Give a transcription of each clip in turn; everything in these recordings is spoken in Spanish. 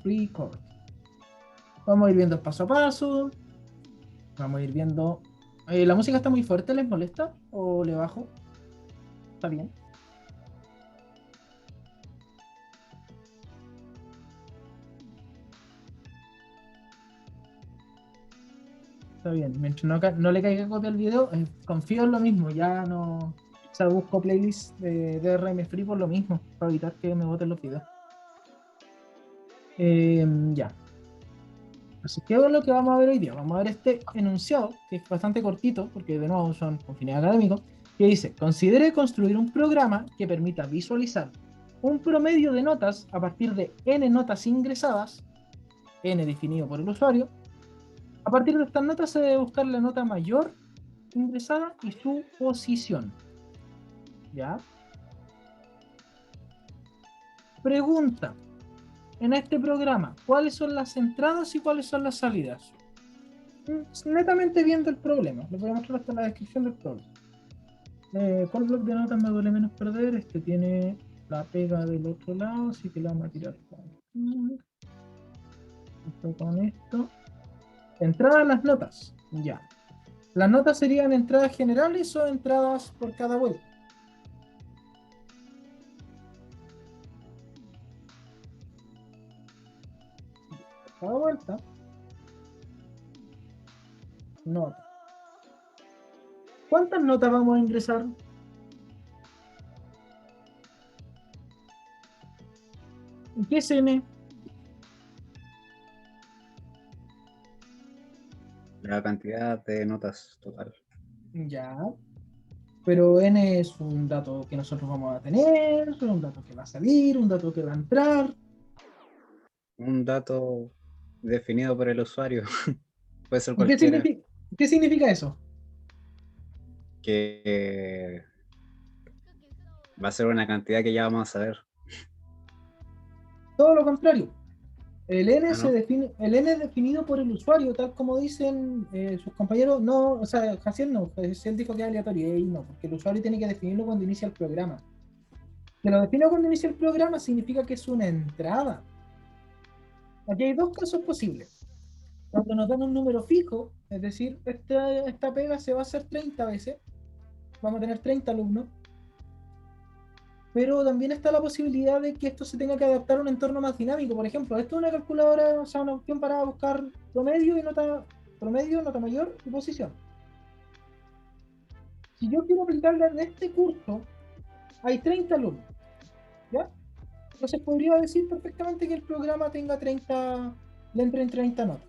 Record. Vamos a ir viendo paso a paso. Vamos a ir viendo... ¿La música está muy fuerte? ¿Les molesta? ¿O le bajo? ¿Está bien? Está bien. Mientras no le caiga copia al video, confío en lo mismo. Ya no... O sea, busco playlists de DRM Free por lo mismo, para evitar que me boten los videos. Ya. Así que es lo que vamos a ver hoy día. Vamos a ver este enunciado, que es bastante cortito, porque de nuevo son con fines académicos, que dice: considere construir un programa que permita visualizar un promedio de notas a partir de n notas ingresadas, n definido por el usuario. A partir de estas notas se debe buscar la nota mayor ingresada y su posición. ¿Ya? Pregunta. En este programa, ¿cuáles son las entradas y cuáles son las salidas? Netamente viendo el problema. Les voy a mostrar hasta la descripción del problema. ¿Cuál bloque de notas me duele menos perder? Este tiene la pega del otro lado, así que la vamos a tirar con esto. Entradas a las notas. Ya. Las notas serían entradas generales o entradas por cada vuelta. Por cada vuelta. Nota. ¿Cuántas notas vamos a ingresar? ¿Qué es N? La cantidad de notas total. Ya. Pero N es un dato que nosotros vamos a tener, un dato que va a salir, un dato que va a entrar. Un dato definido por el usuario. Puede ser ¿Y cualquiera. qué significa eso? Que va a ser una cantidad que ya vamos a saber. Todo lo contrario. El N, Ah, ¿no? el N es definido por el usuario, tal como dicen sus compañeros. No, o sea, Jaciel no, Jaciel dijo que es aleatorio, y no, porque el usuario tiene que definirlo cuando inicia el programa. Que lo defino cuando inicia el programa significa que es una entrada. Aquí hay dos casos posibles. Cuando nos dan un número fijo, es decir, esta pega se va a hacer 30 veces, vamos a tener 30 alumnos, pero también está la posibilidad de que esto se tenga que adaptar a un entorno más dinámico. Por ejemplo, esto es una calculadora, o sea, una opción para buscar promedio, nota mayor y posición. Si yo quiero aplicarla en este curso, hay 30 alumnos, ¿ya? Entonces podría decir perfectamente que el programa tenga 30, le entren 30 notas.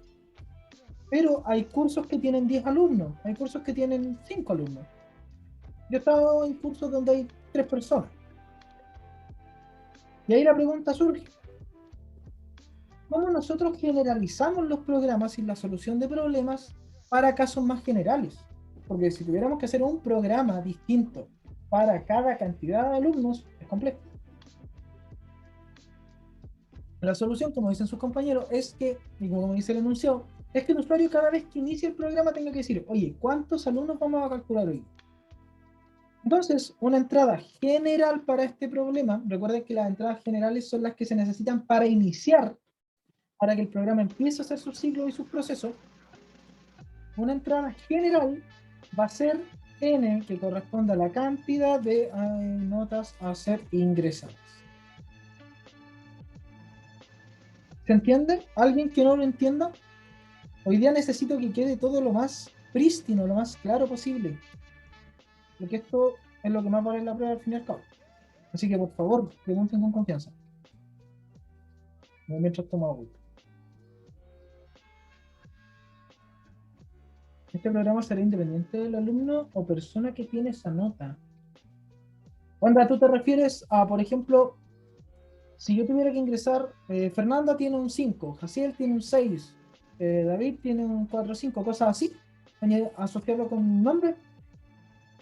Pero hay cursos que tienen 10 alumnos, hay cursos que tienen 5 alumnos. Yo he estado en cursos donde hay 3 personas. Y ahí la pregunta surge: ¿cómo nosotros generalizamos los programas y la solución de problemas para casos más generales? Porque si tuviéramos que hacer un programa distinto para cada cantidad de alumnos, es complejo. La solución, como dicen sus compañeros, es que, y como dice el enunciado, es que el usuario cada vez que inicie el programa tenga que decir: oye, ¿cuántos alumnos vamos a calcular hoy? Entonces, una entrada general para este problema, recuerden que las entradas generales son las que se necesitan para iniciar, para que el programa empiece a hacer sus ciclos y sus procesos. Una entrada general va a ser n, que corresponde a la cantidad de notas a ser ingresadas. ¿Se entiende? ¿Alguien que no lo entienda? Hoy día necesito que quede todo lo más prístino, lo más claro posible, porque esto es lo que más vale la prueba al fin y al cabo. Así que por favor, pregunten con confianza. Mientras tomo agua. Este programa será independiente del alumno o persona que tiene esa nota. Onda, tú te refieres a, por ejemplo, si yo tuviera que ingresar, Fernanda tiene un 5, Jaciel tiene un 6, David tiene un 4, 5, cosas así, asociarlo con un nombre.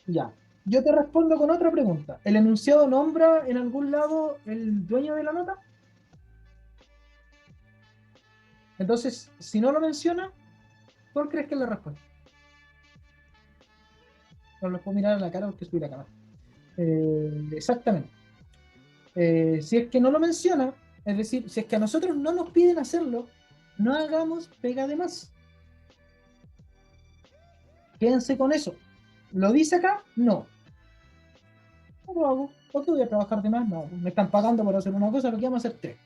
Ya. Yo te respondo con otra pregunta. ¿El enunciado nombra en algún lado el dueño de la nota? Entonces, si no lo menciona, ¿cuál crees que es la respuesta? No lo puedo mirar a la cara porque estoy la cámara. Exactamente. Si es que no lo menciona, Es decir, si es que a nosotros no nos piden hacerlo, no hagamos pega de más. Quédense con eso. ¿Lo dice acá? No. No lo hago. ¿Por qué voy a trabajar de más? No, me están pagando por hacer una cosa, lo que vamos a hacer tres.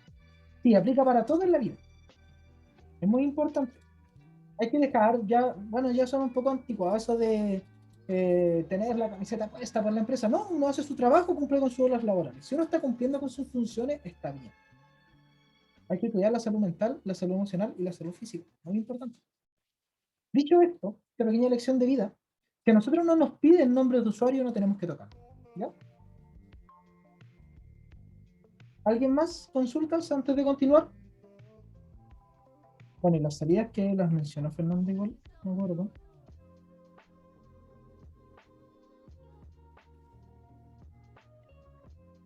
Sí, aplica para todo en la vida. Es muy importante. Hay que dejar, ya, bueno, ya son un poco anticuados eso de tener la camiseta puesta por la empresa. No, uno hace su trabajo, cumple con sus horas laborales. Si uno está cumpliendo con sus funciones, está bien. Hay que cuidar la salud mental, la salud emocional y la salud física. Muy importante. Dicho esto, esta pequeña lección de vida, que a nosotros no nos piden nombres de usuario, no tenemos que tocar. ¿Ya? ¿Alguien más? ¿Consultas antes de continuar? Bueno, y las salidas que las mencionó Fernando igual, no me acuerdo.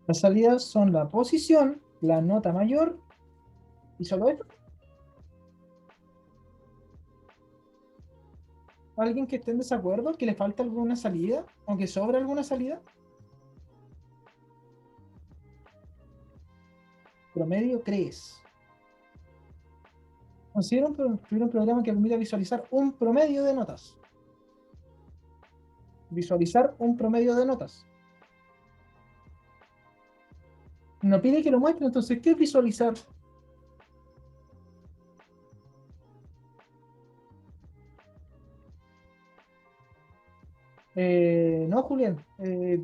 Las salidas son la posición, la nota mayor y solo esto. ¿Alguien que esté en desacuerdo? ¿Que le falta alguna salida? ¿O que sobra alguna salida? Promedio crees. Considera un programa que permita visualizar un promedio de notas. Visualizar un promedio de notas. No pide que lo muestre, entonces, ¿qué es visualizar? No, Julián.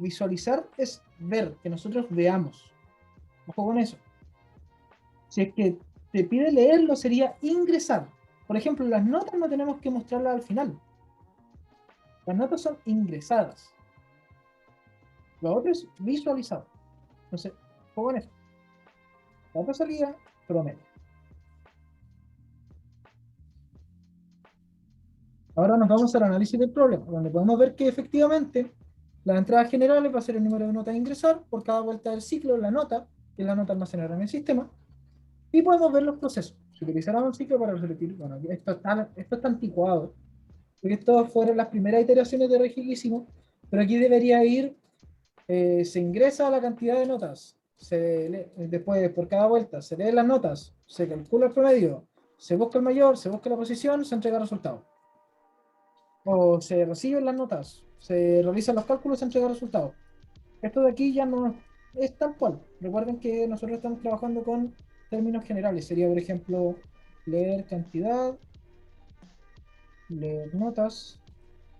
Visualizar es ver, que nosotros veamos. Ojo con eso. Si es que te pide leerlo, sería ingresar. Por ejemplo, las notas no tenemos que mostrarlas al final. Las notas son ingresadas. Lo otro es visualizado. Entonces, ojo con eso. La otra salida, promedio. Ahora nos vamos al análisis del problema, donde podemos ver que efectivamente las entradas generales va a ser el número de notas a ingresar por cada vuelta del ciclo, la nota, que es la nota almacenada en el sistema, y podemos ver los procesos. Si utilizáramos un ciclo para repetir, bueno, esto está anticuado, porque estas fueron las primeras iteraciones de Regil que hicimos, pero aquí debería ir, se ingresa la cantidad de notas, después por cada vuelta se leen las notas, se calcula el promedio, se busca el mayor, se busca la posición, se entrega el resultado. O se reciben las notas, se realizan los cálculos, se entrega el resultado. Esto de aquí ya no es tal cual. Recuerden que nosotros estamos trabajando con términos generales. Sería, por ejemplo, leer cantidad, leer notas,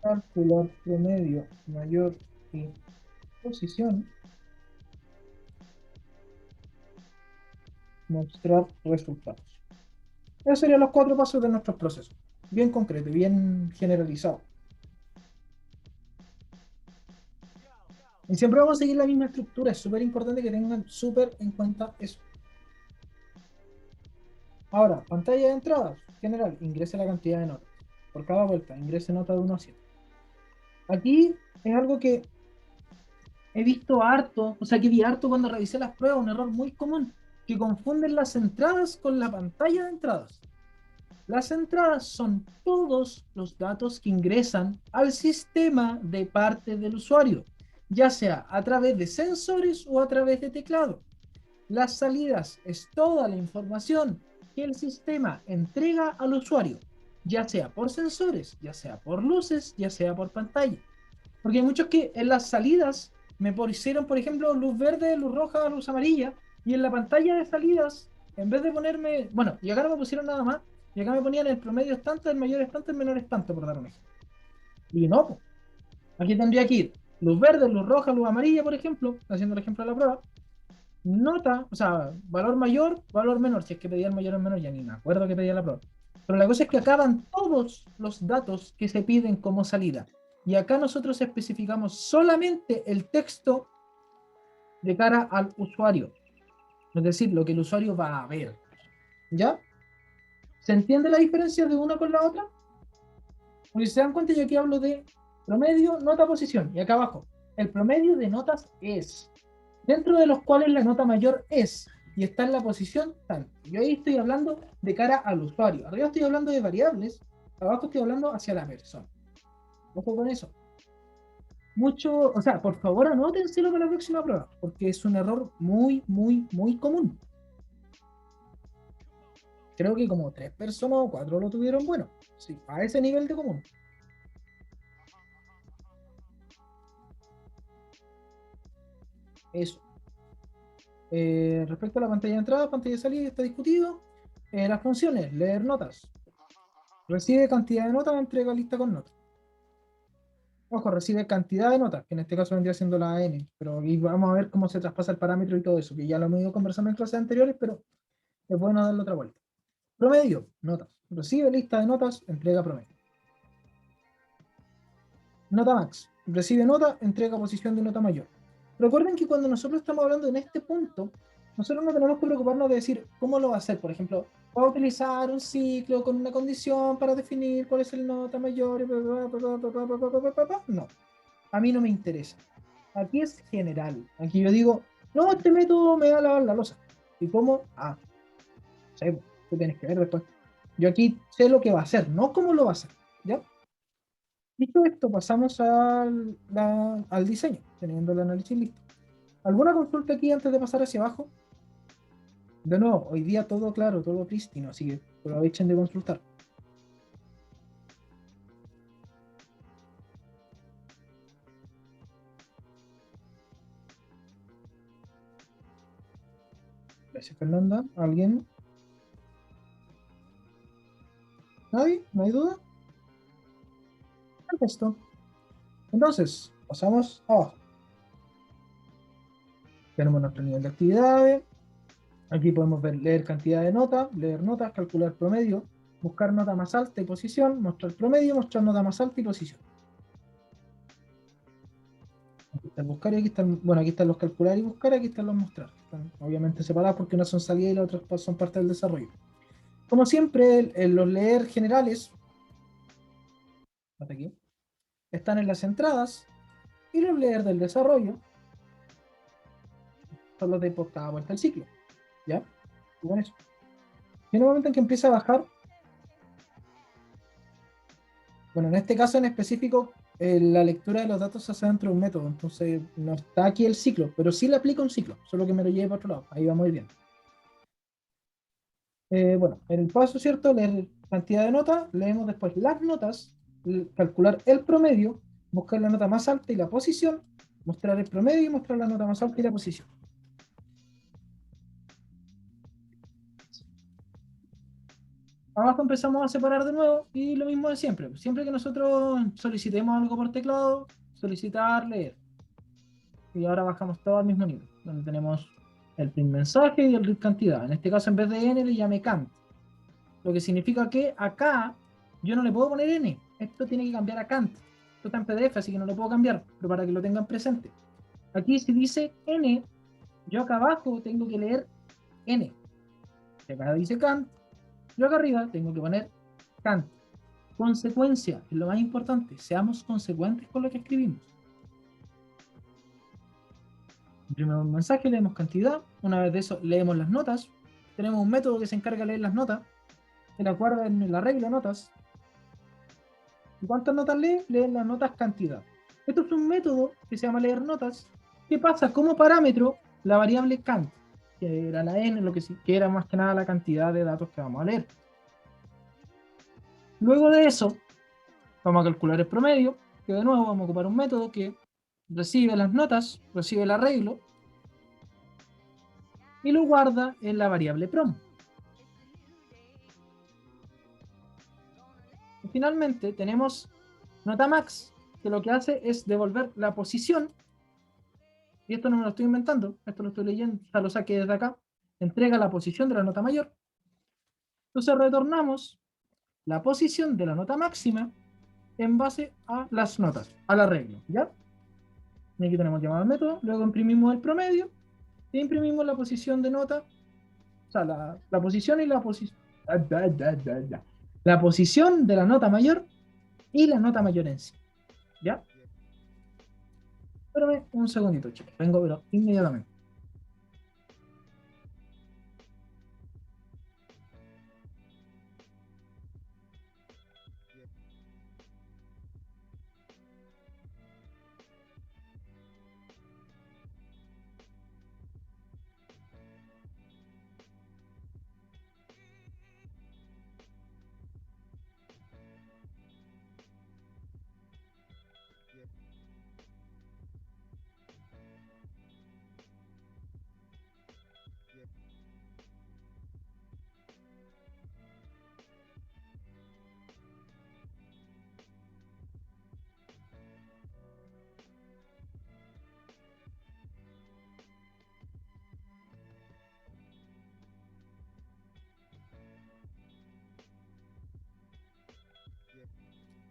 calcular promedio mayor y posición, mostrar resultados. Esos serían los 4 pasos de nuestros procesos. Bien concreto y bien generalizado. Y siempre vamos a seguir la misma estructura. Es súper importante que tengan súper en cuenta eso. Ahora, pantalla de entradas. General, ingrese la cantidad de notas. Por cada vuelta, ingrese nota de 1 a 7. Aquí es algo que he visto harto, o sea que vi harto cuando revisé las pruebas, un error muy común, que confunden las entradas con la pantalla de entradas. Las entradas son todos los datos que ingresan al sistema de parte del usuario, ya sea a través de sensores o a través de teclado. Las salidas es toda la información que el sistema entrega al usuario, ya sea por sensores, ya sea por luces, ya sea por pantalla. Porque hay muchos que en las salidas me pusieron, por ejemplo, luz verde, luz roja, luz amarilla, y en la pantalla de salidas, en vez de ponerme, bueno, y acá no me pusieron nada más, y acá me ponían el promedio es tanto, el mayor es tanto, el menor es tanto, por dar un ejemplo. Y no, pues, aquí tendría que ir luz verde, luz roja, luz amarilla, por ejemplo, haciendo el ejemplo de la prueba, nota, o sea, valor mayor, valor menor, si es que pedía el mayor o el menor, ya ni me acuerdo que pedía la prueba. Pero la cosa es que acaban todos los datos que se piden como salida. Y acá nosotros especificamos solamente el texto de cara al usuario. Es decir, lo que el usuario va a ver. ¿Ya? ¿Se entiende la diferencia de una con la otra? Porque si se dan cuenta, yo aquí hablo de promedio, nota, posición. Y acá abajo, el promedio de notas es, dentro de los cuales la nota mayor es, y está en la posición tal. Yo ahí estoy hablando de cara al usuario. Arriba estoy hablando de variables, abajo estoy hablando hacia la persona. Ojo con eso. Mucho, o sea, por favor anótenselo para la próxima prueba, porque es un error muy, muy, muy común. creo que como 3 personas o 4 lo tuvieron bueno. Sí, a ese nivel de común. Eso. Respecto a la pantalla de entrada, pantalla de salida, está discutido. Las funciones, leer notas. Recibe cantidad de notas, entrega lista con notas. Ojo, recibe cantidad de notas, que en este caso vendría siendo la n, pero aquí vamos a ver cómo se traspasa el parámetro y todo eso, que ya lo hemos ido conversando en clases anteriores, pero es bueno darle otra vuelta. Promedio, notas. Recibe lista de notas, entrega promedio. Nota max. Recibe nota, entrega posición de nota mayor. Recuerden que cuando nosotros estamos hablando en este punto, nosotros no tenemos que preocuparnos de decir cómo lo va a hacer. Por ejemplo, va a utilizar un ciclo con una condición para definir cuál es el nota mayor. No, a mí no me interesa. Aquí es general. Aquí yo digo, no, este método me va a lavar la losa. ¿Y cómo? Ah, sé, tú tienes que ver después. Yo aquí sé lo que va a hacer, no cómo lo va a hacer. ¿Ya? Dicho esto, pasamos al diseño, teniendo el análisis listo. ¿Alguna consulta aquí antes de pasar hacia abajo? De nuevo, hoy día todo claro, todo prístino, así que aprovechen de consultar. Gracias, Fernanda. ¿Alguien? ¿Nadie? ¿No hay duda? Perfecto. Entonces, pasamos abajo. Tenemos nuestro nivel de actividades. Aquí podemos ver leer cantidad de notas, leer notas, calcular promedio, buscar nota más alta y posición, mostrar promedio, mostrar nota más alta y posición. Aquí está el buscar y aquí están, bueno, aquí están los calcular y buscar, aquí están los mostrar. Están obviamente separados porque unas son salida y las otras son parte del desarrollo. Como siempre, los leer generales, hasta aquí, están en las entradas y los leer del desarrollo son los de por cada vuelta del ciclo. ¿Ya? Y con eso. Y en el momento en que empieza a bajar, bueno, en este caso en específico, la lectura de los datos se hace dentro de un método, entonces no está aquí el ciclo, pero sí le aplica un ciclo, solo que me lo lleve para otro lado, ahí va muy bien. Bueno, en el paso, ¿cierto? Leer cantidad de notas, leemos después las notas, calcular el promedio, buscar la nota más alta y la posición, mostrar el promedio y mostrar la nota más alta y la posición. Abajo empezamos a separar de nuevo y lo mismo de siempre. Siempre que nosotros solicitemos algo por teclado, solicitar, leer. Y ahora bajamos todo al mismo nivel, donde tenemos el print mensaje y el read cantidad. En este caso, en vez de n, le llamé cant. Lo que significa que acá yo no le puedo poner n. Esto tiene que cambiar a cant. Esto está en PDF, así que no lo puedo cambiar, pero para que lo tengan presente. Aquí si dice n, yo acá abajo tengo que leer n. Si acá dice cant, yo acá arriba tengo que poner cant. Consecuencia, es lo más importante. Seamos consecuentes con lo que escribimos. Primero un mensaje, leemos cantidad. Una vez de eso, leemos las notas. Tenemos un método que se encarga de leer las notas. El acuerdo en el arreglo de notas. ¿Y cuántas notas lee? Leen las notas cantidad. Esto es un método que se llama leer notas, que pasa como parámetro la variable cant, que era la n, lo que era más que nada la cantidad de datos que vamos a leer. Luego de eso, vamos a calcular el promedio, que de nuevo vamos a ocupar un método que recibe las notas, recibe el arreglo, y lo guarda en la variable prom. Y finalmente tenemos nota max, que lo que hace es devolver la posición, y esto no me lo estoy inventando, esto lo estoy leyendo, ya lo saqué desde acá, entrega la posición de la nota mayor. Entonces retornamos la posición de la nota máxima en base a las notas, al arreglo, ¿ya? Y aquí tenemos llamado al método, luego imprimimos el promedio, e imprimimos la posición de nota, o sea, la posición y la posición, la posición de la nota mayor y la nota mayor en sí, ¿ya? Espérame un segundito, chicos. Vengo, pero inmediatamente.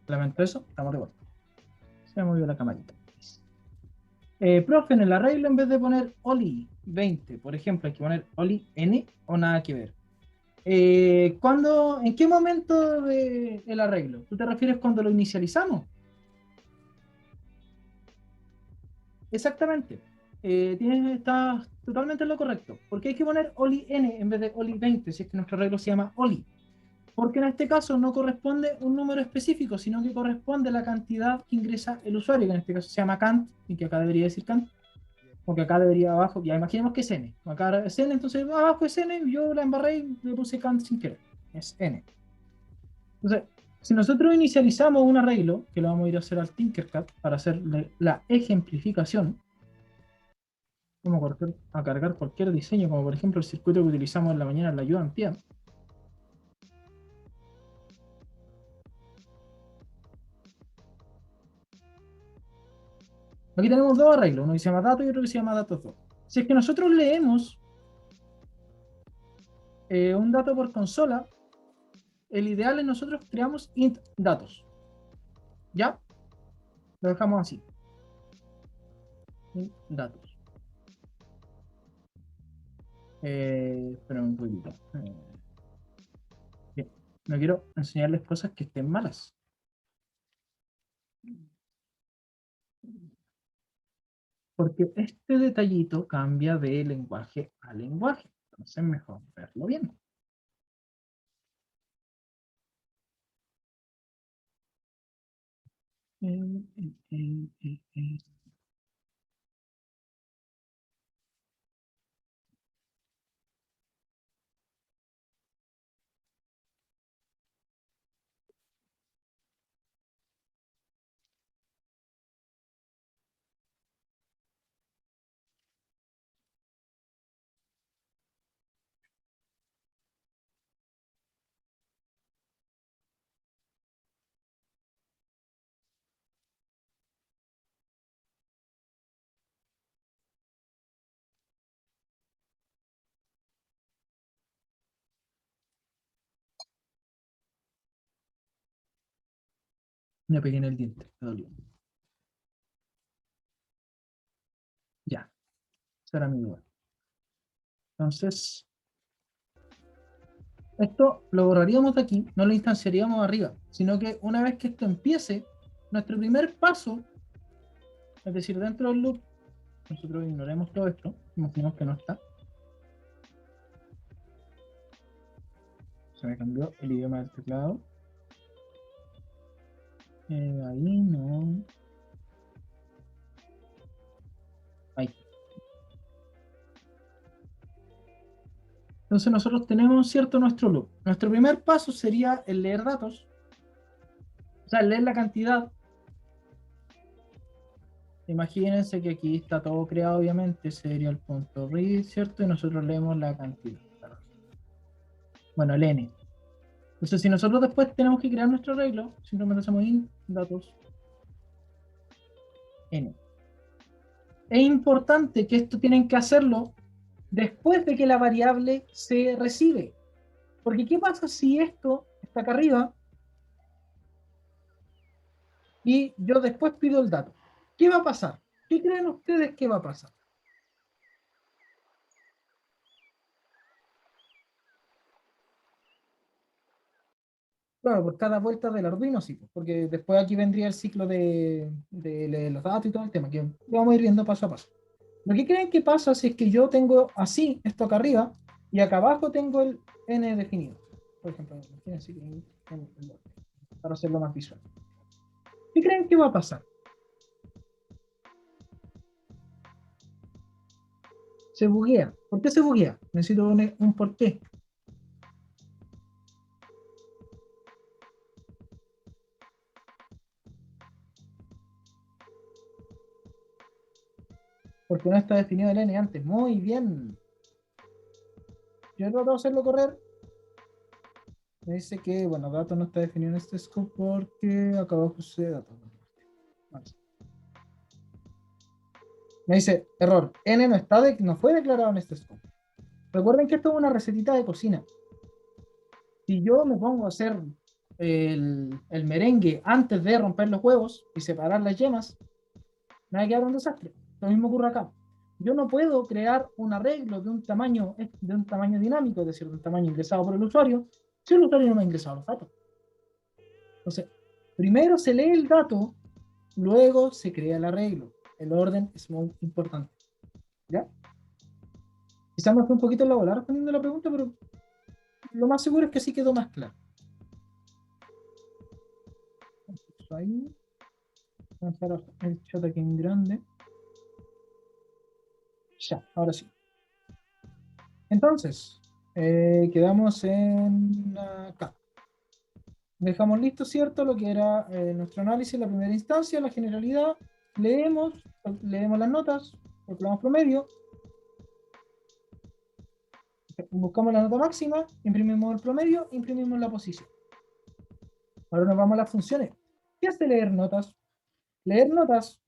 Lamento eso, estamos de vuelta. Se me movió la camarita. Profe, en el arreglo en vez de poner OLI 20, por ejemplo, hay que poner OLI N o nada que ver. ¿En qué momento del arreglo? ¿Tú te refieres cuando lo inicializamos? Exactamente. Estás totalmente en lo correcto. Porque hay que poner OLI N en vez de OLI 20, si es que nuestro arreglo se llama OLI. Porque en este caso no corresponde un número específico, sino que corresponde la cantidad que ingresa el usuario, que en este caso se llama Cant, y que acá debería decir Cant, o que acá debería abajo, ya imaginemos que es N. Acá es N, entonces abajo es N, yo la embarré y le puse Cant sin querer. Es N. Entonces, si nosotros inicializamos un arreglo, que lo vamos a ir a hacer al Tinkercad para hacer la ejemplificación, vamos a cargar cualquier diseño, como por ejemplo el circuito que utilizamos en la mañana en la ayuda antier. Aquí tenemos dos arreglos, uno que se llama datos y otro que se llama datos 2. Si es que nosotros leemos un dato por consola, el ideal es nosotros creamos int datos. ¿Ya? Lo dejamos así. Int datos. Espera un poquito. Bien. No quiero enseñarles cosas que estén malas. Porque este detallito cambia de lenguaje a lenguaje. Entonces mejor verlo bien. Me pegué en el diente, me dolió. Ya, esa era mi duda. Entonces, esto lo borraríamos de aquí, no lo instanciaríamos arriba, sino que una vez que esto empiece, nuestro primer paso, es decir, dentro del loop, nosotros ignoremos todo esto, imaginemos que no está. Se me cambió el idioma del teclado. Ahí no. Ahí. Entonces nosotros tenemos cierto nuestro loop. Nuestro primer paso sería el leer datos, o sea, el leer la cantidad. Imagínense que aquí está todo creado, obviamente, sería el punto read, ¿cierto? Y nosotros leemos la cantidad. Bueno, el n. Entonces, si nosotros después tenemos que crear nuestro arreglo, simplemente hacemos int datos n. Es importante que esto tienen que hacerlo después de que la variable se recibe. Porque ¿qué pasa si esto está acá arriba y yo después pido el dato? ¿Qué va a pasar? ¿Qué creen ustedes que va a pasar? Claro, por cada vuelta del Arduino, sí, porque después aquí vendría el ciclo de los datos y todo el tema, que vamos a ir viendo paso a paso. ¿Lo que creen que pasa si es que yo tengo así, esto acá arriba, y acá abajo tengo el n definido? Por ejemplo, imagínense que para hacerlo más visual. ¿Qué creen que va a pasar? Se buguea. ¿Por qué se buguea? Necesito un por qué. Porque no está definido el n antes. Muy bien. Yo trato de hacerlo correr. Me dice que, bueno, datos no está definido en este scope porque acá abajo se datos. Me dice, error, n no fue declarado en este scope. Recuerden que esto es una recetita de cocina. Si yo me pongo a hacer el merengue antes de romper los huevos y separar las yemas, me va a quedar un desastre. Lo mismo ocurre acá. Yo no puedo crear un arreglo de un tamaño dinámico, es decir, de un tamaño ingresado por el usuario, si el usuario no me ha ingresado los datos. Entonces, primero se lee el dato, luego se crea el arreglo. El orden es muy importante. ¿Ya? Quizás me fue un poquito en la bola respondiendo la pregunta, pero lo más seguro es que sí quedó más claro. Ahí. Vamos a dejar el chat aquí en grande. Ya, ahora sí. Entonces, quedamos en acá. Dejamos listo, ¿cierto? Lo que era nuestro análisis en la primera instancia, la generalidad. Leemos las notas, calculamos promedio, buscamos la nota máxima, imprimimos el promedio, imprimimos la posición. Ahora nos vamos a las funciones. ¿Qué hace leer notas? Leer notas,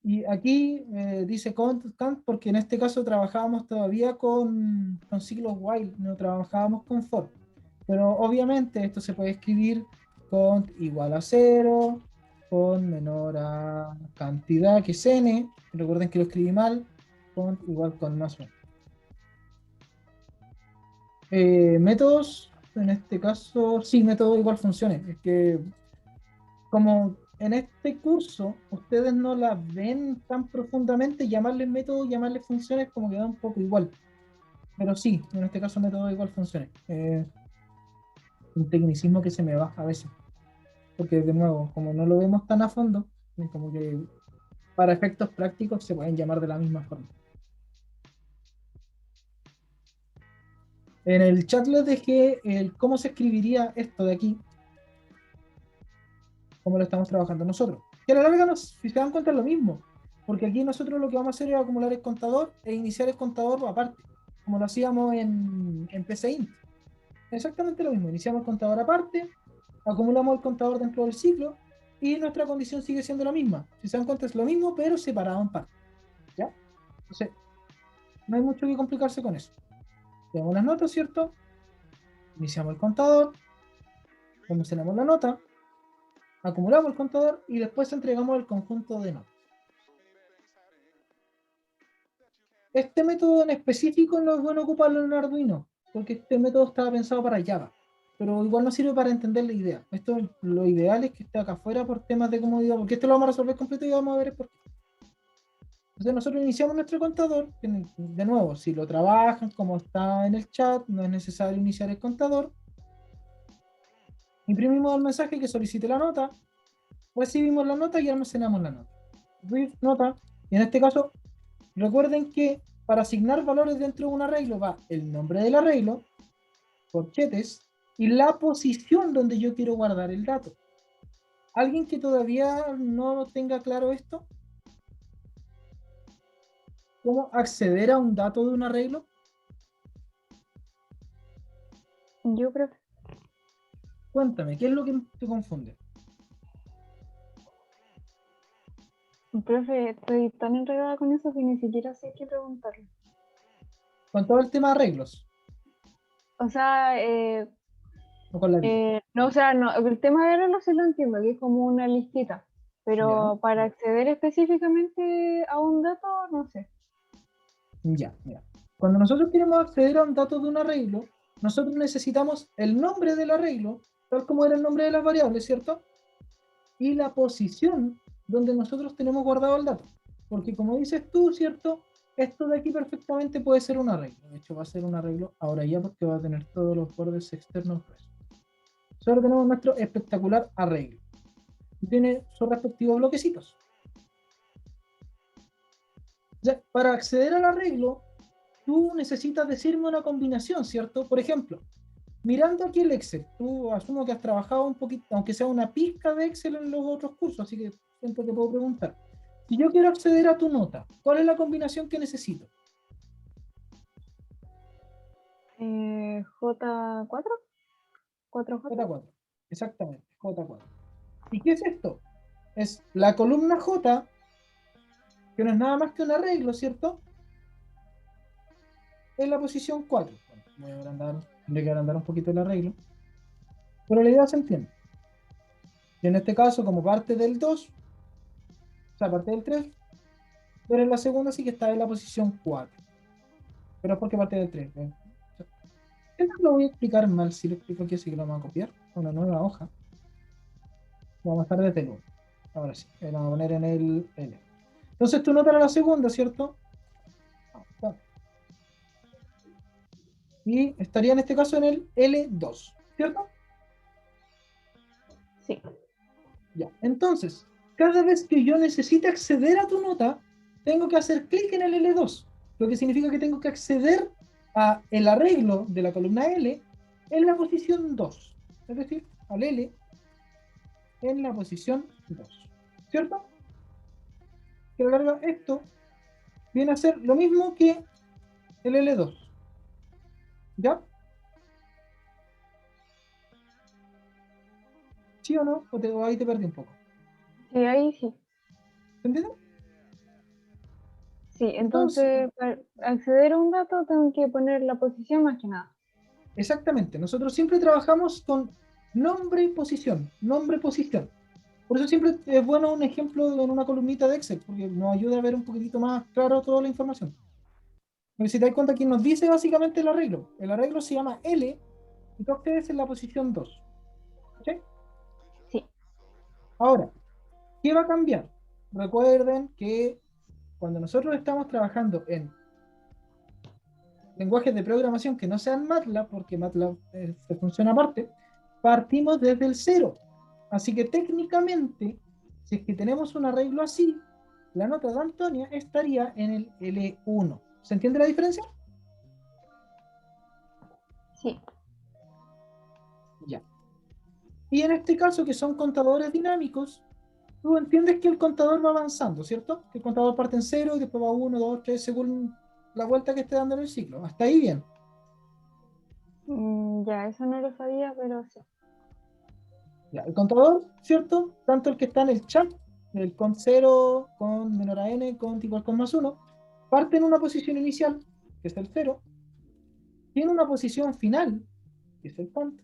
y aquí dice cont porque en este caso trabajábamos todavía con ciclos while, no trabajábamos con for. Pero obviamente esto se puede escribir cont igual a 0, con menor a cantidad que es n. Recuerden que lo escribí mal, cont igual con más 1. Métodos, en este caso, sí, método igual funciones. Es que como en este curso ustedes no las ven tan profundamente, llamarles método, llamarles funciones como que da un poco igual. Pero sí, en este caso método igual funciones. Un tecnicismo que se me baja a veces. Porque de nuevo, como no lo vemos tan a fondo, como que para efectos prácticos se pueden llamar de la misma forma. En el chat les dejé cómo se escribiría esto de aquí, cómo lo estamos trabajando nosotros. Que a la larga, si se dan cuenta, es lo mismo. Porque aquí nosotros lo que vamos a hacer es acumular el contador e iniciar el contador aparte, como lo hacíamos en PCInt. Exactamente lo mismo. Iniciamos el contador aparte, acumulamos el contador dentro del ciclo y nuestra condición sigue siendo la misma. Si se dan cuenta, es lo mismo, pero separado en partes. ¿Ya? Entonces, no hay mucho que complicarse con eso. Tenemos las notas, ¿cierto? Iniciamos el contador, almacenamos la nota, acumulamos el contador y después entregamos el conjunto de notas. Este método en específico no es bueno ocuparlo en Arduino, porque este método estaba pensado para Java, pero igual nos sirve para entender la idea. Esto, lo ideal es que esté acá afuera por temas de comodidad, porque esto lo vamos a resolver completo y vamos a ver por qué. Entonces nosotros iniciamos nuestro contador, que de nuevo, si lo trabajan como está en el chat, no es necesario iniciar el contador. Imprimimos el mensaje que solicite la nota, recibimos la nota y almacenamos la nota. Read nota, y en este caso, recuerden que para asignar valores dentro de un arreglo va el nombre del arreglo, corchetes, y la posición donde yo quiero guardar el dato. ¿Alguien que todavía no tenga claro esto? ¿Cómo acceder a un dato de un arreglo? Yo creo que Cuéntame, ¿qué es lo que te confunde? profe, estoy tan enredada con eso que ni siquiera sé qué preguntarle. Con todo el tema de arreglos, O sea, o con la vida. no, o sea, no, el tema de arreglo sí lo entiendo, que es como una listita, Ya, pero para acceder específicamente a un dato, no sé. ya, mira. Cuando nosotros queremos acceder a un dato de un arreglo, nosotros necesitamos el nombre del arreglo, tal como era el nombre de las variables, ¿cierto? Y la posición donde nosotros tenemos guardado el dato. Porque como dices tú, ¿cierto? Esto de aquí perfectamente puede ser un arreglo. De hecho, va a ser un arreglo ahora ya porque va a tener todos los bordes externos gruesos. Solo tenemos nuestro espectacular arreglo. Tiene sus respectivos bloquecitos. Ya, para acceder al arreglo, tú necesitas decirme una combinación, ¿cierto? Por ejemplo, mirando aquí el Excel, tú asumo que has trabajado un poquito, aunque sea una pizca de Excel en los otros cursos, así que siempre te puedo preguntar. Si yo quiero acceder a tu nota, ¿cuál es la combinación que necesito? J4, 4J. J4, exactamente, J4. ¿Y qué es esto? Es la columna J, que no es nada más que un arreglo, ¿cierto? En la posición 4. Bueno, voy a agrandar, tendré que agrandar un poquito el arreglo. Pero la idea se entiende. Y en este caso, como parte del 2, o sea, parte del 3, pero en la segunda sí que está en la posición 4. Pero es porque parte del 3. Esto lo voy a explicar mal, si lo explico aquí, así que lo vamos a copiar a una nueva hoja. Lo vamos a estar desde el 1. Ahora sí, lo vamos a poner en el L. Entonces tú notas la segunda, ¿cierto? Y estaría en este caso en el L2, ¿cierto? Sí. Ya. Entonces, cada vez que yo necesite acceder a tu nota, tengo que hacer clic en el L2, lo que significa que tengo que acceder a el arreglo de la columna L en la posición 2, es decir, al L en la posición 2, ¿cierto? Que a la larga esto viene a ser lo mismo que el L2, ¿ya? ¿Sí o no? O ahí te perdí un poco. Sí, ahí sí. ¿Se entiende? Sí, Entonces, entonces para acceder a un dato tengo que poner la posición más que nada. exactamente, nosotros siempre trabajamos con nombre y posición, nombre y posición. Por eso siempre es bueno un ejemplo en una columnita de Excel, porque nos ayuda a ver un poquitito más claro toda la información. Porque si te das cuenta, aquí nos dice básicamente el arreglo se llama L y tú accedes en la posición 2. ¿Sí? Sí, Ahora, ¿qué va a cambiar? Recuerden que cuando nosotros estamos trabajando en lenguajes de programación que no sean MATLAB, porque MATLAB se funciona aparte, partimos desde el cero. Así que técnicamente, si es que tenemos un arreglo así, la nota de Antonia estaría en el L1. ¿Se entiende la diferencia? sí, Ya. Y en este caso, que son contadores dinámicos, tú entiendes que el contador va avanzando, ¿cierto? Que el contador parte en cero y después va 1, 2, 3, según la vuelta que esté dando en el ciclo. Hasta ahí bien. Ya, eso no lo sabía, pero sí. Ya, el contador, ¿cierto? Tanto el que está en el chat, el con 0, con menor a n, con igual con más 1, parte en una posición inicial, que es el 0, tiene una posición final, que es el cont,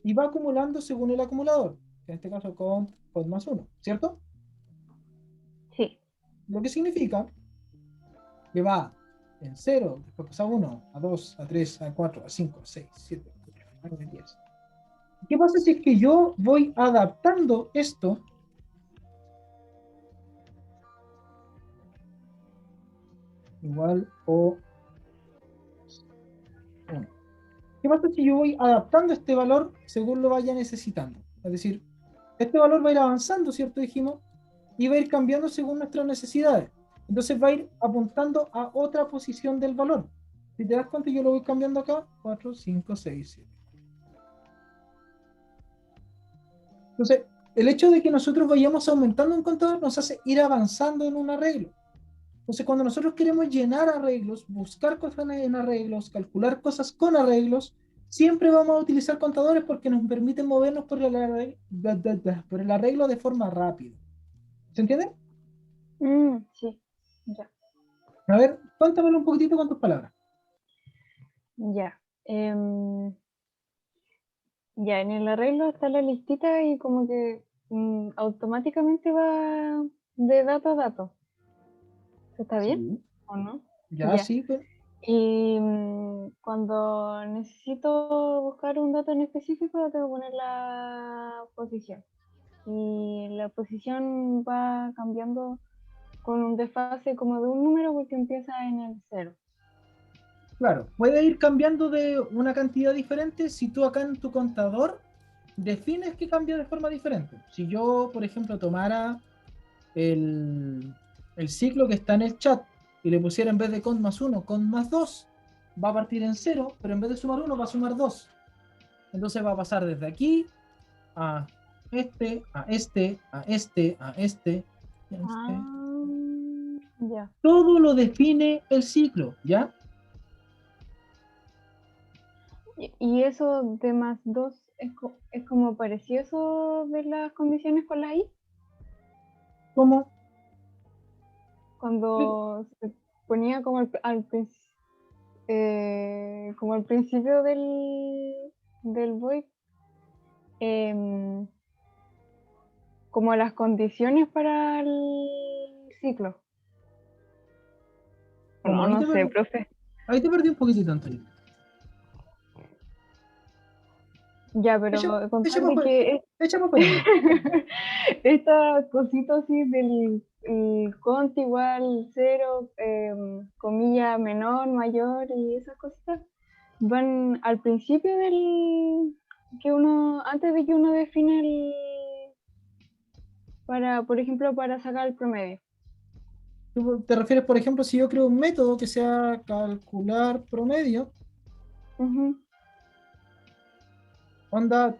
y va acumulando según el acumulador, que en este caso con más 1, ¿cierto? Sí, Lo que significa que va en 0, después pasa a 1, a 2, a 3, a 4, a 5, a 6, 7, 8, 9, 10. ¿Qué pasa si es que yo voy adaptando esto igual o 1? ¿Qué pasa si yo voy adaptando este valor según lo vaya necesitando? Es decir, este valor va a ir avanzando, ¿cierto? Dijimos, y va a ir cambiando según nuestras necesidades. Entonces va a ir apuntando a otra posición del valor. Si te das cuenta, yo lo voy cambiando acá, 4, 5, 6, 7. Entonces, el hecho de que nosotros vayamos aumentando un contador nos hace ir avanzando en un arreglo. Entonces, cuando nosotros queremos llenar arreglos, buscar cosas en arreglos, calcular cosas con arreglos, siempre vamos a utilizar contadores porque nos permiten movernos por el arreglo de forma rápida. ¿Se entiende? sí, ya, A ver, cuéntamelo un poquitito con tus palabras. ya. Ya, en el arreglo está la listita y como que automáticamente va de dato a dato. ¿Eso está bien Sí. o no? Ya, Ya. sí, pues. Y cuando necesito buscar un dato en específico, tengo que poner la posición. Y la posición va cambiando con un desfase como de un número porque empieza en el cero. Claro, puede ir cambiando de una cantidad diferente si tú acá en tu contador defines que cambia de forma diferente. Si yo, por ejemplo, tomara el, el ciclo que está en el chat y le pusiera en vez de con más 1, con más 2, va a partir en cero, pero en vez de sumar 1 va a sumar 2. Entonces va a pasar desde aquí a este, a este, a este, a este, a este. Ah, ya. Todo lo define el ciclo, ¿ya? Y eso de más 2 es como parecido eso de las condiciones con la I, ¿Cómo? cuando se ponía como como al principio del void. como las condiciones para el ciclo. Como No, ahí no te sé, perdí, profe. ahí te perdí un poquitito, Antonio. Ya, Echa, pero echa contar para de afuera, que echa para afuera, nomás. esta cosita así del conte igual, cero, comilla menor, mayor y esas cositas van al principio del que uno, antes de que uno define el, para, por ejemplo, para sacar el promedio. Tú te refieres, por ejemplo, si yo creo un método que sea calcular promedio, Ujú. onda,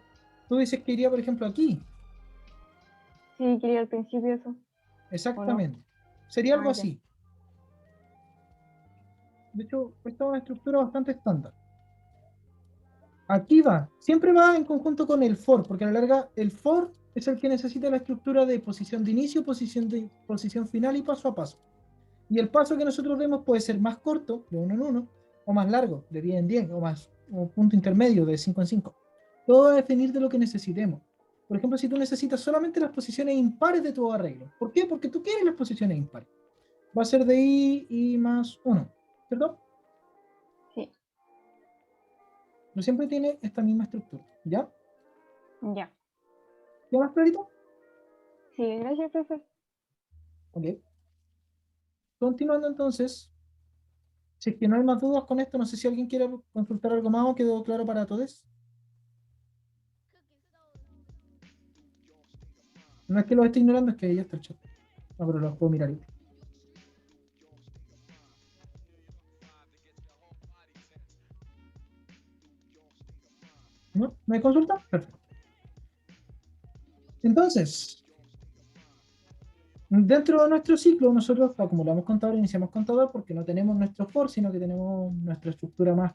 tú dices que iría, por ejemplo, aquí. Sí, quería al principio eso, ¿o no? Exactamente. Sería algo Ah, ya. así. De hecho, esta es una estructura bastante estándar. Aquí va, siempre va en conjunto con el for, porque a la larga el for es el que necesita la estructura de posición de inicio, posición final y paso a paso. Y el paso que nosotros demos puede ser más corto, de uno en uno, o más largo, de 10 en 10, o más, o punto intermedio, de 5 en 5. Todo va a definir de lo que necesitemos. Por ejemplo, si tú necesitas solamente las posiciones impares de tu arreglo. ¿Por qué? Porque tú quieres las posiciones impares. Va a ser de I más 1, ¿cierto? Sí, No siempre tiene esta misma estructura, ¿ya? ya. ¿Ya más clarito? Sí, gracias, profe. Ok. Continuando entonces, si es que no hay más dudas con esto, no sé si alguien quiere consultar algo más o quedó claro para todos. No es que lo esté ignorando, es que ya está el chat. No, pero lo puedo mirar ahí. ¿No? ¿No hay consulta? Perfecto. Entonces, dentro de nuestro ciclo, nosotros acumulamos contador, iniciamos contador porque no tenemos nuestro for, sino que tenemos nuestra estructura más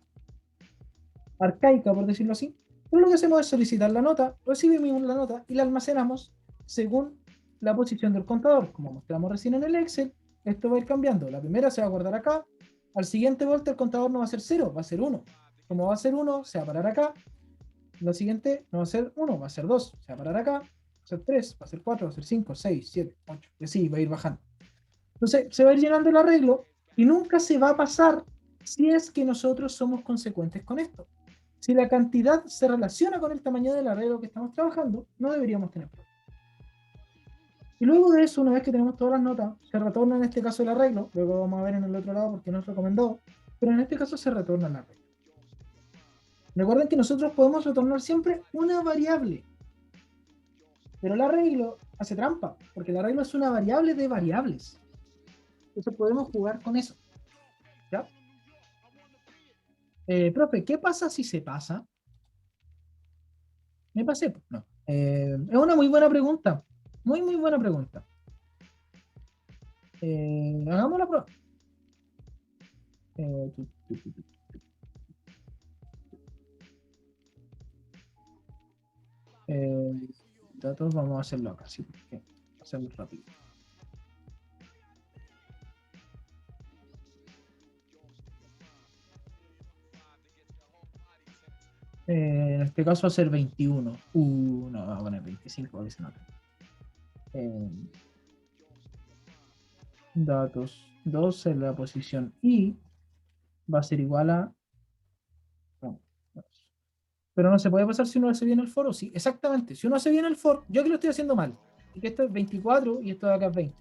arcaica, por decirlo así. Pero lo que hacemos es solicitar la nota, recibimos la nota y la almacenamos según la posición del contador. Como mostramos recién en el Excel, esto va a ir cambiando. La primera se va a guardar acá, al siguiente vuelta el contador no va a ser 0, va a ser 1. Como va a ser 1, se va a parar acá. Lo siguiente no va a ser 1, va a ser 2, se va a parar acá. Va a ser 3, va a ser 4, va a ser 5, 6, 7, 8. Y así va a ir bajando. Entonces se va a ir llenando el arreglo y nunca se va a pasar si es que nosotros somos consecuentes con esto. Si la cantidad se relaciona con el tamaño del arreglo que estamos trabajando, no deberíamos tener problemas. Y luego de eso, una vez que tenemos todas las notas, se retorna en este caso el arreglo, luego vamos a ver en el otro lado porque nos recomendó, pero en este caso se retorna el arreglo. Recuerden que nosotros podemos retornar siempre una variable, pero el arreglo hace trampa, porque el arreglo es una variable de variables. Entonces podemos jugar con eso. ¿Ya? Profe, ¿qué pasa si se pasa? ¿Me pasé? Pues no. Es una muy buena pregunta. Muy, muy buena pregunta. Hagamos la prueba. Eh, tu, tu, tu, tu. Eh, Datos, vamos a hacerlo acá, sí, porque hacerlo rápido. En este caso va a ser 21. No, va a poner 25, a veces no. Datos 2 en la posición I va a ser igual a... No, no. Pero no se puede pasar si uno hace bien el for, ¿o sí? Exactamente. Si uno hace bien el for, yo que lo estoy haciendo mal. Y que esto es 24 y esto de acá es 20.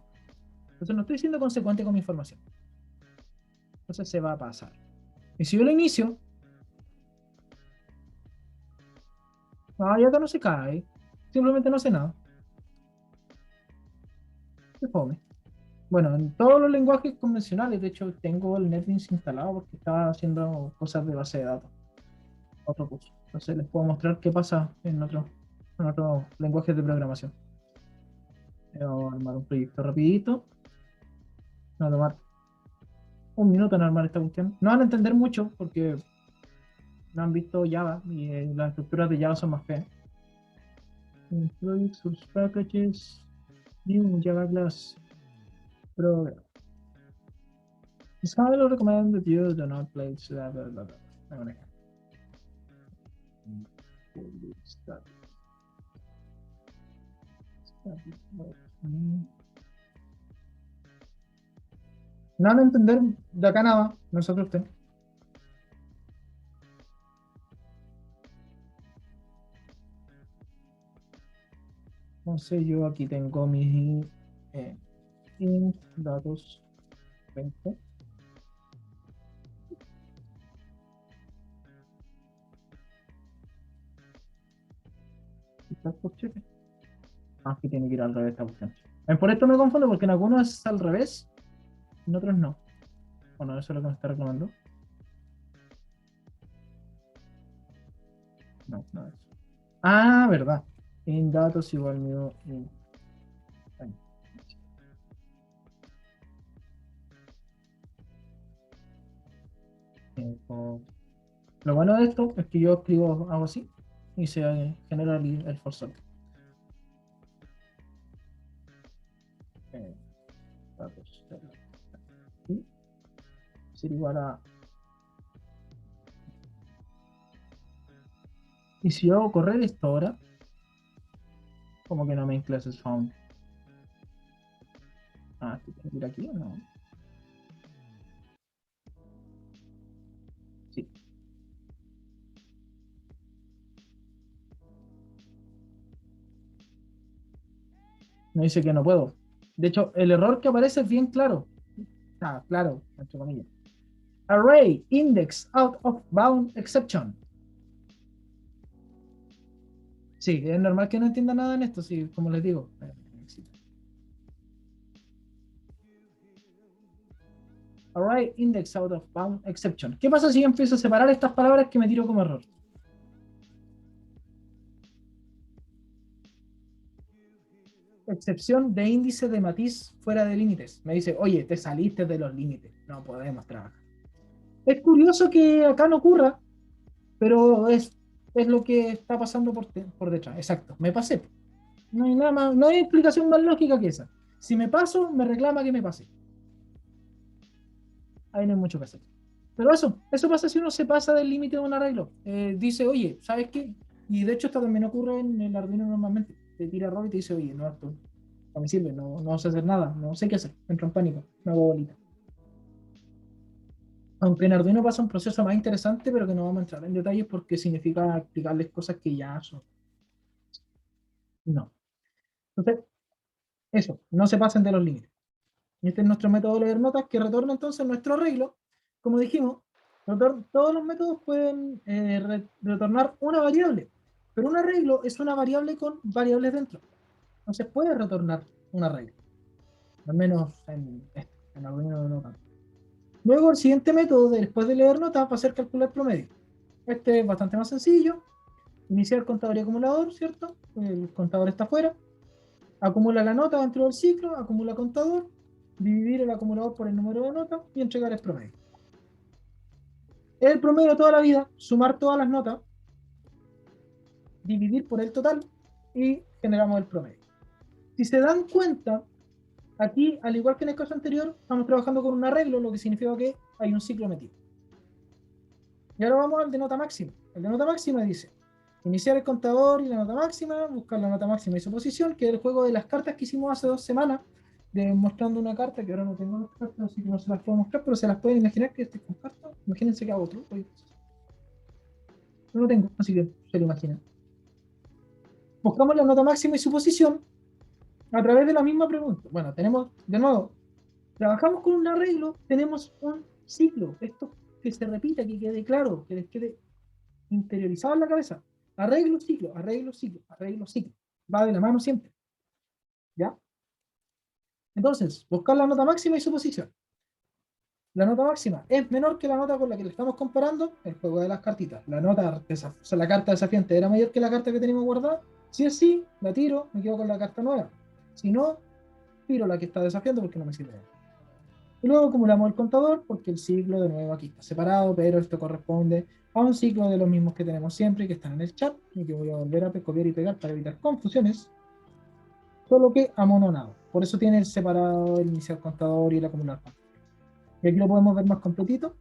Entonces no estoy siendo consecuente con mi información. Entonces se va a pasar. Y si yo lo inicio, ya acá no se cae. Simplemente no hace nada. Se fome. Bueno, en todos los lenguajes convencionales, de hecho, tengo el NetBeans instalado porque estaba haciendo cosas de base de datos. Otro curso. Entonces les puedo mostrar qué pasa en otros lenguajes de programación. Voy a armar un proyecto rapidito. Me va a tomar un minuto en armar esta cuestión. No van a entender mucho porque no han visto Java y las estructuras de Java son más feas. Project source packages, new Java class program. It's highly recommended you do not place blah blah blah blah. No van a entender de acá nada, no se asusten. Entonces yo aquí tengo mis int datos 20. Quizás por cheque. Ah, aquí tiene que ir al revés esta cuestión. Por esto me confundo porque en algunos es al revés, en otros no. Bueno, eso es lo que me está reclamando. No, no es. Ah, verdad. En datos igual mío. Lo bueno de esto es que yo escribo algo así y se genera el for sort. Datos. Y ser igual a. Y si yo hago correr esto ahora, como que no main classes found. Ah, ¿esto tiene que ir aquí o no? Sí. Me dice que no puedo. De hecho, el error que aparece es bien claro. Ah, claro, entre comillas. Array index out of bound exception. Sí, es normal que no entienda nada en esto, sí, como les digo. Array index out of bound exception. ¿Qué pasa si yo empiezo a separar estas palabras que me tiro como error? Excepción de índice de matiz fuera de límites. Me dice, oye, te saliste de los límites. No podemos trabajar. Es curioso que acá no ocurra, pero es lo que está pasando por detrás. Exacto, me pasé. No hay nada más, no hay explicación más lógica que esa. Si me paso, me reclama que me pase. Ahí no hay mucho que hacer. Pero eso pasa si uno se pasa del límite de un arreglo. Dice, oye, ¿sabes qué? Y de hecho esto también ocurre en el Arduino normalmente. Te tira error y te dice, oye, no, esto no me sirve, no sé hacer nada, no sé qué hacer. Entro en pánico, me hago bolita. Aunque en Arduino pasa un proceso más interesante, pero que no vamos a entrar en detalles porque significa explicarles cosas que ya son. No. Entonces, eso, no se pasen de los límites. Y este es nuestro método de leer notas que retorna entonces nuestro arreglo. Como dijimos, todos los métodos pueden retornar una variable, pero un arreglo es una variable con variables dentro. Entonces puede retornar un arreglo, al menos en Arduino no tanto. Luego el siguiente método, después de leer notas, va a ser calcular promedio. Este es bastante más sencillo. Iniciar contador y acumulador, ¿cierto? El contador está afuera. Acumula la nota dentro del ciclo, acumula contador, dividir el acumulador por el número de notas y entregar el promedio. El promedio toda la vida, sumar todas las notas, dividir por el total y generamos el promedio. Si se dan cuenta, aquí, al igual que en el caso anterior, estamos trabajando con un arreglo, lo que significa que hay un ciclo metido. Y ahora vamos al de nota máxima. El de nota máxima dice, iniciar el contador y la nota máxima, buscar la nota máxima y su posición, que es el juego de las cartas que hicimos hace 2 semanas, mostrando una carta que ahora no tengo las cartas, así que no se las puedo mostrar, pero se las pueden imaginar que estoy con cartas. Imagínense que hago otro. No lo tengo, así que se lo imaginan. Buscamos la nota máxima y su posición a través de la misma pregunta. Bueno, tenemos, de nuevo, trabajamos con un arreglo, tenemos un ciclo. Esto que se repita, que quede claro, que les quede interiorizado en la cabeza. Arreglo, ciclo, arreglo, ciclo, arreglo, ciclo. Va de la mano siempre. ¿Ya? Entonces, buscar la nota máxima y su posición. La nota máxima es menor que la nota con la que le estamos comparando el juego de las cartitas. La nota, o sea, la carta desafiante era mayor que la carta que tenemos guardada. Si es sí, la tiro, me quedo con la carta nueva. Si no, tiro la que está desafiando porque no me sirve. Y luego acumulamos el contador porque el ciclo de nuevo aquí está separado, pero esto corresponde a un ciclo de los mismos que tenemos siempre y que están en el chat y que voy a volver a copiar y pegar para evitar confusiones, solo que amononado. Por eso tiene el separado el inicial contador y el acumulador. Y aquí lo podemos ver más completito.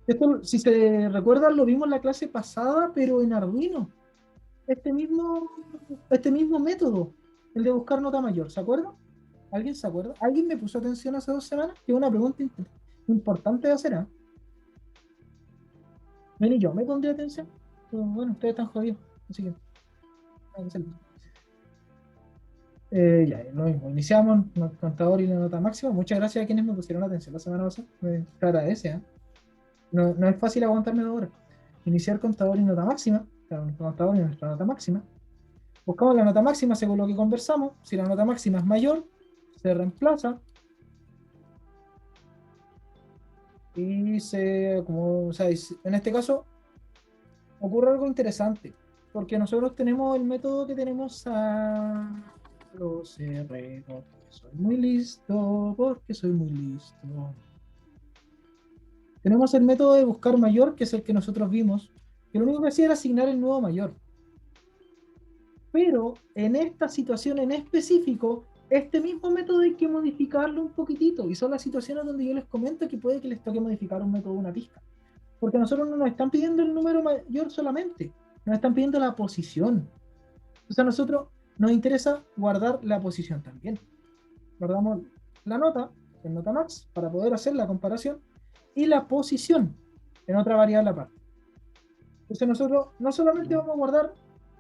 Esto, si se recuerdan, lo vimos en la clase pasada, pero en Arduino. este mismo, este mismo método, el de buscar nota mayor, ¿se acuerdan? ¿Alguien se acuerda? ¿Alguien me puso atención hace 2 semanas? Que es una pregunta importante de hacer, ¿eh? Ven y yo me pondré atención. Pero bueno, ustedes están jodidos, así que hay que hacerlo. Ya, lo mismo. Iniciamos el contador y la nota máxima. Muchas gracias a quienes me pusieron atención la semana pasada. Se agradece, ¿eh? No, no es fácil aguantarme 2 horas. Iniciar contador y nota máxima. Claro, nuestro contador y nuestra nota máxima. Buscamos la nota máxima según lo que conversamos. Si la nota máxima es mayor, se reemplaza y como, o sea, en este caso ocurre algo interesante, porque nosotros tenemos el método que tenemos a los R, porque soy muy listo, porque soy muy listo. Tenemos el método de buscar mayor, que es el que nosotros vimos, que lo único que hacía era asignar el nuevo mayor. Pero en esta situación en específico, este mismo método hay que modificarlo un poquitito, y son las situaciones donde yo les comento que puede que les toque modificar un método, una pista. Porque nosotros no nos están pidiendo el número mayor solamente, nos están pidiendo la posición. O sea, a nosotros nos interesa guardar la posición también. Guardamos la nota, en nota max, para poder hacer la comparación, y la posición en otra variable aparte. Entonces nosotros no solamente vamos a guardar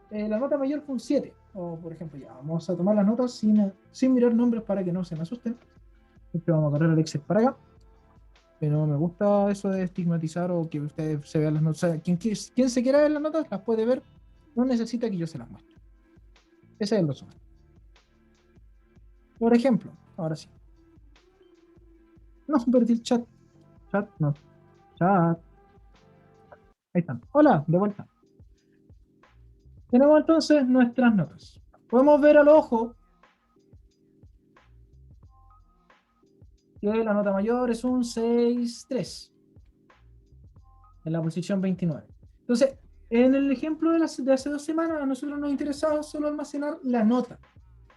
la nota mayor fue un 7, o por ejemplo, ya vamos a tomar las notas sin mirar nombres para que no se me asusten. Siempre vamos a correr el Excel para acá, pero no me gusta eso de estigmatizar o que ustedes se vean las notas. O sea, quien se quiera ver las notas las puede ver, no necesita que yo se las muestre. Ese es el resumen. Por ejemplo, ahora sí. No, perdí el chat. Chat, no. Chat. Ahí están. Hola, de vuelta. Tenemos entonces nuestras notas. Podemos ver al ojo que la nota mayor es un 6,3 en la posición 29. Entonces, en el ejemplo de hace 2 semanas, a nosotros nos interesaba solo almacenar la nota.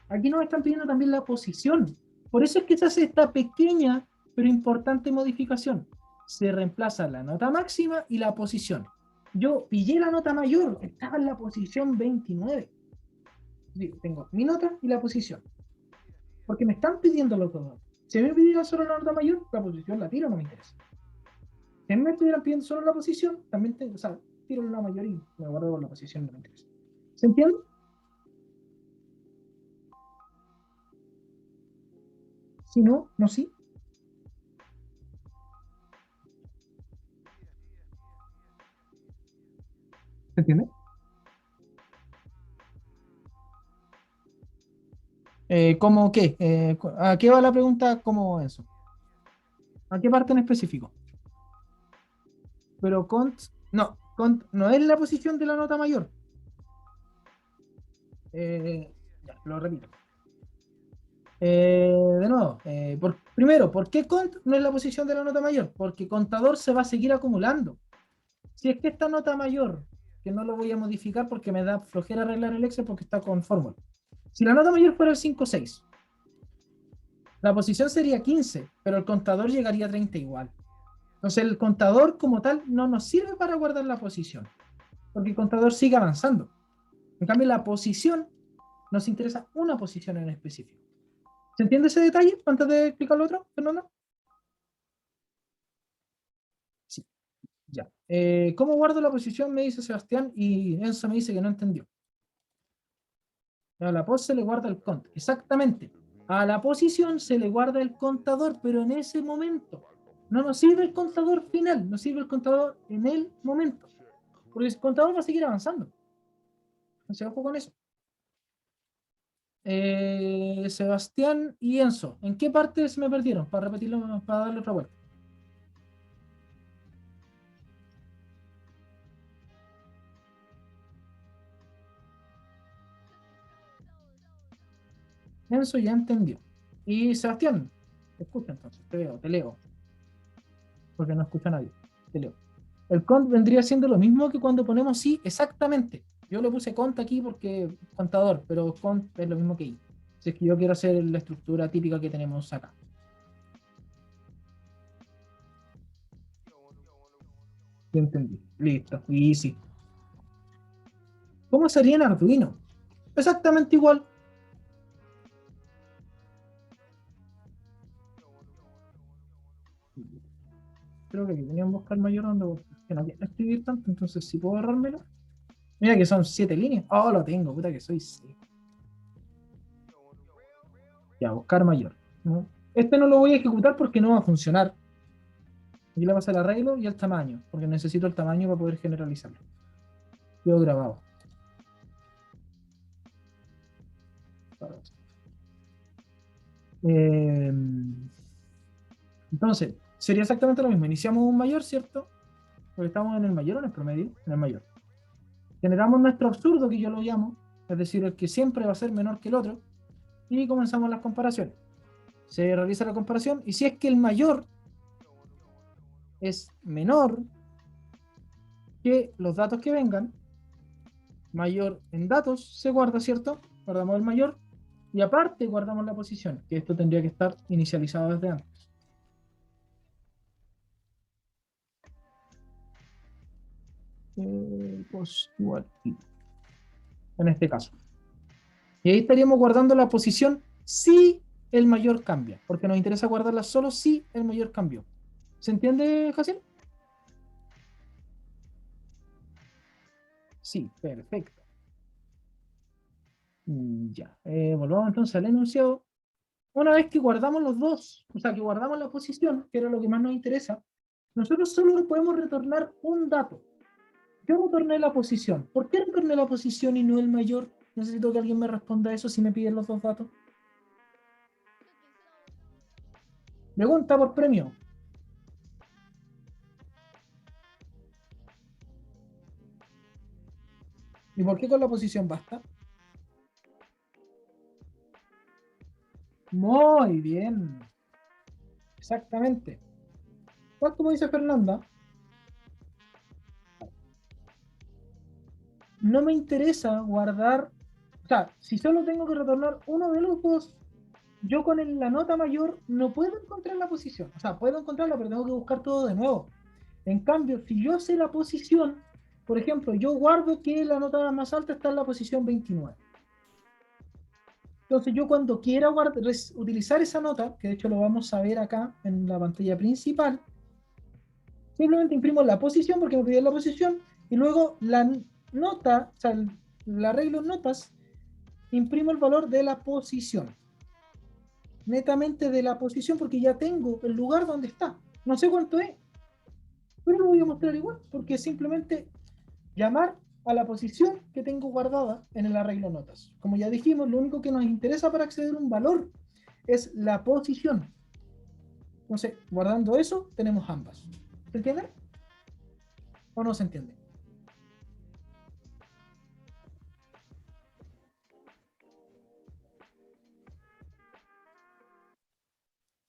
Aquí nos están pidiendo también la posición. Por eso es que se hace esta pequeña pero importante modificación. Se reemplaza la nota máxima y la posición. Yo pillé la nota mayor, estaba en la posición 29. Digo, tengo mi nota y la posición. Porque me están pidiendo los dos. Si me pidieran solo la nota mayor, la posición la tiro, no me interesa. Si me estuvieran pidiendo solo la posición, también o sea, tiro la mayor y me guardo con la posición, no me interesa. ¿Se entiende? Si no, no sí. ¿Se entiende? ¿Cómo qué? ¿A qué va la pregunta? ¿Cómo eso? ¿A qué parte en específico? Pero cont no es la posición de la nota mayor. Ya, lo repito. De nuevo, primero, ¿por qué cont no es la posición de la nota mayor? Porque contador se va a seguir acumulando. Si es que esta nota mayor, que no lo voy a modificar porque me da flojera arreglar el Excel porque está con fórmula. Si la nota mayor fuera el 5,6, la posición sería 15, pero el contador llegaría a 30 igual. Entonces el contador como tal no nos sirve para guardar la posición, porque el contador sigue avanzando. En cambio, la posición nos interesa una posición en específico. ¿Se entiende ese detalle antes de explicar lo otro, Fernando? Sí, ya. ¿Cómo guardo la posición? Me dice Sebastián y Enzo me dice que no entendió. A la pos se le guarda el cont. Exactamente. A la posición se le guarda el contador, pero en ese momento. No nos sirve el contador final, nos sirve el contador en el momento. Porque el contador va a seguir avanzando. Entonces, ojo con eso. Sebastián y Enzo, ¿en qué parte se me perdieron? Para repetirlo, para darle otra vuelta. Enzo ya entendió. Y Sebastián, te escucha entonces, te veo, te leo. Porque no escucha a nadie. Te leo. El cont vendría siendo lo mismo que cuando ponemos sí, exactamente. Yo le puse cont aquí porque contador, pero cont es lo mismo que i. Si es que yo quiero hacer la estructura típica que tenemos acá. Ya entendí. Listo. Y sí. ¿Cómo sería en Arduino? Exactamente igual. Creo que aquí tenía un buscar mayor donde que no quiero escribir tanto, entonces si puedo ahorrármelo. Mira que son 7 líneas. Oh, lo tengo, puta que soy 6. Ya, buscar mayor, ¿no? Este no lo voy a ejecutar porque no va a funcionar. Aquí le pasa el arreglo y el tamaño, porque necesito el tamaño para poder generalizarlo. Quedó grabado. Eh, entonces, sería exactamente lo mismo. Iniciamos un mayor, ¿cierto? Porque estamos en el mayor o en el promedio, en el mayor. Generamos nuestro absurdo, que yo lo llamo, es decir, el que siempre va a ser menor que el otro, y comenzamos las comparaciones. Se realiza la comparación, y si es que el mayor es menor que los datos que vengan, mayor en datos se guarda, ¿cierto? Guardamos el mayor, y aparte guardamos la posición, que esto tendría que estar inicializado desde antes. Pues igual, en este caso. Y ahí estaríamos guardando la posición si el mayor cambia, porque nos interesa guardarla solo si el mayor cambió. ¿Se entiende, Jaciel? Sí, perfecto. Ya, volvamos entonces al enunciado. Una vez que guardamos los dos, o sea, que guardamos la posición, que era lo que más nos interesa, nosotros solo podemos retornar un dato. Yo retorné la posición. ¿Por qué retorné la posición y no el mayor? Necesito que alguien me responda eso si me piden los dos datos. Pregunta por premio. ¿Y por qué con la posición basta? Muy bien. Exactamente. Tal como dice Fernanda, no me interesa guardar, o sea, si solo tengo que retornar uno de los dos, yo con la nota mayor no puedo encontrar la posición. O sea, puedo encontrarla, pero tengo que buscar todo de nuevo. En cambio, si yo sé la posición, por ejemplo, yo guardo que la nota más alta está en la posición 29. Entonces yo cuando quiera utilizar esa nota, que de hecho lo vamos a ver acá en la pantalla principal, simplemente imprimo la posición porque me pidieron la posición y luego la nota, o sea, el arreglo en notas, imprimo el valor de la posición. Netamente de la posición porque ya tengo el lugar donde está. No sé cuánto es, pero lo voy a mostrar igual porque es simplemente llamar a la posición que tengo guardada en el arreglo notas. Como ya dijimos, lo único que nos interesa para acceder a un valor es la posición. Entonces, guardando eso, tenemos ambas. ¿Se entiende? ¿O no se entiende?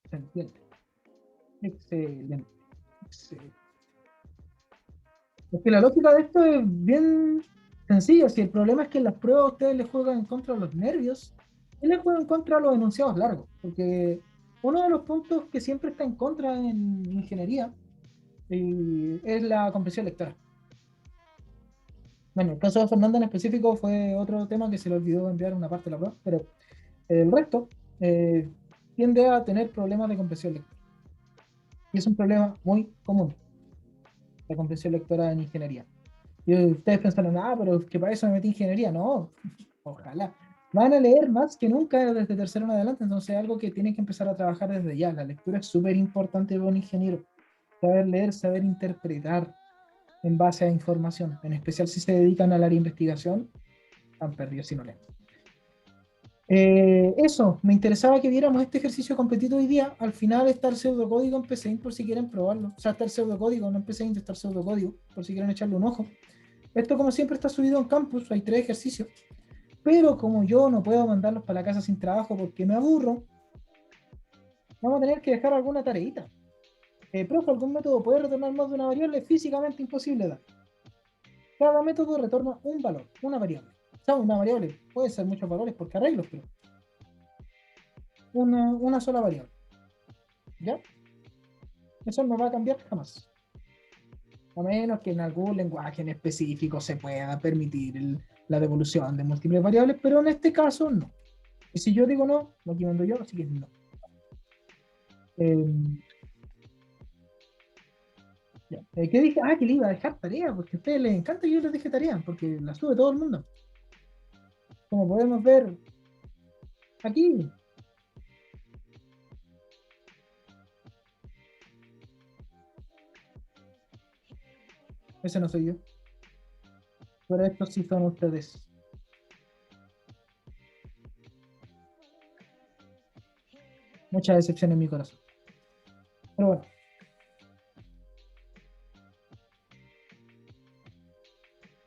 Se entiende. Excelente. Excelente. Es que la lógica de esto es bien sencilla. Si el problema es que en las pruebas ustedes les juegan en contra de los nervios, y les juegan en contra de los enunciados largos. Porque uno de los puntos que siempre está en contra en ingeniería es la comprensión lectora. Bueno, el caso de Fernanda en específico fue otro tema que se le olvidó enviar una parte de la prueba, pero el resto tiende a tener problemas de comprensión lectora. Y es un problema muy común, la comprensión lectora en ingeniería. Y ustedes pensaron, pero que para eso me metí en ingeniería. No, ojalá. Van a leer más que nunca desde tercero en adelante, entonces es algo que tienen que empezar a trabajar desde ya. La lectura es súper importante para un ingeniero. Saber leer, saber interpretar en base a información, en especial si se dedican al área de investigación, están perdidos si no leen. Eso, me interesaba que viéramos este ejercicio competitivo hoy día. Al final está el pseudocódigo en PCInt por si quieren probarlo. O sea, está el pseudocódigo, no en PCInt, está el pseudocódigo, por si quieren echarle un ojo. Esto, como siempre, está subido en Campus, hay 3 ejercicios. Pero como yo no puedo mandarlos para la casa sin trabajo porque me aburro, vamos a tener que dejar alguna tareita. Profe, ¿algún método puede retornar más de una variable? Físicamente imposible dar. Cada método retorna un valor, una variable. O sea, una variable puede ser muchos valores porque arreglos, pero una sola variable. ¿Ya? Eso no va a cambiar jamás. A menos que en algún lenguaje en específico se pueda permitir la devolución de múltiples variables, pero en este caso no. Y si yo digo no, aquí mando yo, así que es no. Ya. ¿Qué dije? Ah, que le iba a dejar tarea, porque a ustedes les encanta que yo les deje tarea, porque la sube todo el mundo. Como podemos ver aquí. Ese no soy yo. Pero estos sí son ustedes. Mucha decepción en mi corazón. Pero bueno.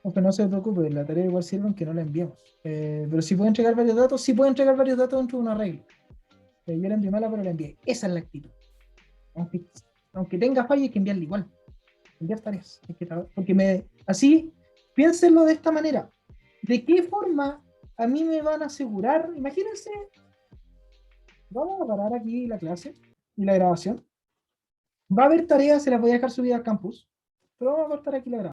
Aunque no se preocupe, la tarea igual sirve aunque no la enviemos. Pero si puede entregar varios datos, sí puede entregar varios datos dentro de una regla. Yo la envié mala, pero la envié. Esa es la actitud. Aunque tenga falla, hay que enviarla igual. Enviar tareas. Porque así, piénsenlo de esta manera. ¿De qué forma a mí me van a asegurar? Imagínense, vamos a parar aquí la clase y la grabación. Va a haber tareas, se las voy a dejar subidas al campus, pero vamos a cortar aquí la grabación.